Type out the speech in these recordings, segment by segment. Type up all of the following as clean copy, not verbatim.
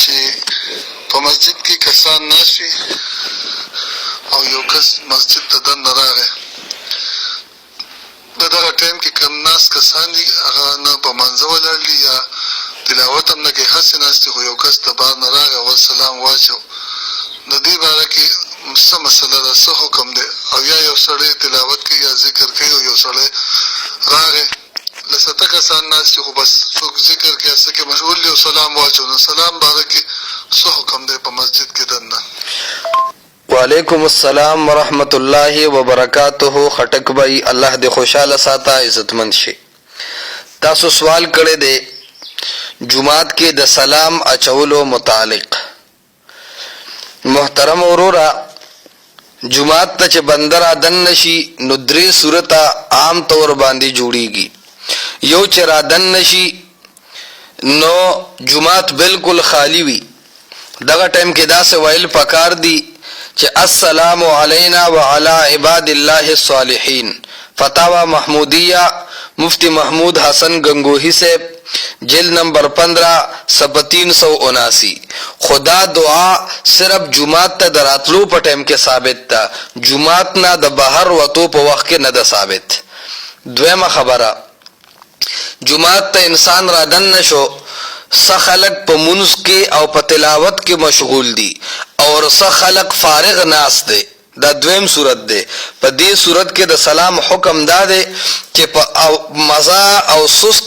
چې په مسجد کې کسان ناشي او یو کس مسجد ته دننه راغی، په دغه ټایم کې کم ناس کسان دي هغه نه په منځه ولاړ دي یا تلاوت هم نه کوي، هسې ناست دي، خو یو کس د بار نه راغی او سلام واچو. د دې باره کې څه مسله ده، څه حکم دی؟ او یا یو سړی تلاوت کوي یا ذکر کوي او یو سړی راغی لسته کسان ناست دي، خو بس څوک ذکر کوي څه کې مشغول دي او سلام واچو، نو سلام باره کې څه حکم دی په مسجد کې دننه؟ وعلیکم السلام ورحمت الله وبرکاتہ. خټک بھائی الله دې خوشاله ساته، عزتمند شي. تاسو سوال کړی دی جمعات کې د سلام اچولو متعلق. محترم اورورا، جمعات ته چې بندر ادن نشي نو درې صورته عام طور باندې جوړیږي. یو چې رادن نشي نو جمعات بالکل خالی وي، دغه ټایم کې داسې ویل پکار دی چې السلام علینا وعلی عباد الله الصالحین. فتاوا محمودیہ مفتی محمود حسن گنگوہی سے جلد نمبر 15 صفحہ 379. خدا دعا صرف جمعات ته دراتلو په ټایم کې ثابت ده، جمعات نه د بهر وتو په وخت کې نه ده ثابت. دویمه خبره، جمعات ته انسان را دن نشو، څه خلق په منځ کې او په تلاوت کې مشغول دي اور څه خلق فارغ ناس دي. دا دویم صورت دی. په دې صورت کې د سلام حکم دا دی چې په مزه او سست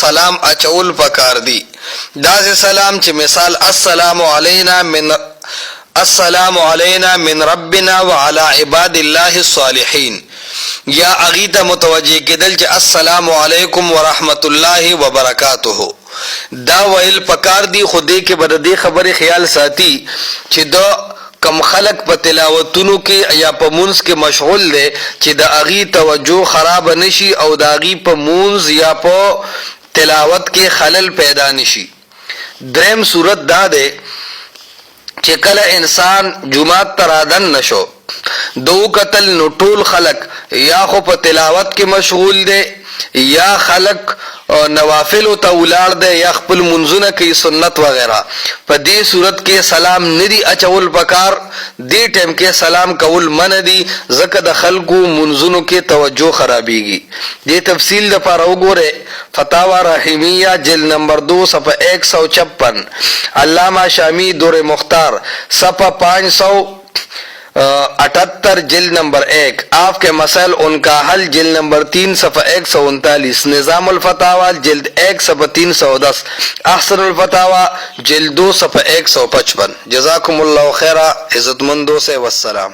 سلام اچول پکار دی. داسې سلام چې مثال السلام علینا من ربنا وعلى عباد الله الصالحین، یا اغیته متوجه کېدل چې السلام علیکم ورحمت الله وبرکاتہ. دا ویل پکار دی. خودی کې بد دې خبره خیال ساتي چې دا کم خلق په تلاوتونو کې یا په مونږ کې مشغول دي چې د اغي توجه خراب نشي او د اغي په مونږ یا په تلاوت کې خلل پیدا نشي. دریم صورت دا ده چې کله انسان جمعات ترادن نشو دو قتل نو ټول خلق یا خو په تلاوت کې مشغول دي یا خلق نوافل او تولاړ ده یا خپل منځونه کوي سنت وغیرہ. په دې صورت کې سلام ندی اچول پکار، دې ټیم کې سلام کول من دي ځکه د خلقو منځونو کې توجه خرابېږي. دې تفصیل لپاره وګوره فتاوا رحیمیہ جلد نمبر 2 صفحہ 156، علامہ شامی دور مختار صفحہ 578 جلد نمبر 1، آپ کے مسائل ان کا حل جلد نمبر 3 صفحہ 139، نظام الفتاوا جلد 1 صفحہ 310، احسن الفتاوا جلد 2 صفحہ 155. جزاکم اللہ خیرہ، عزت مندوں سے، والسلام.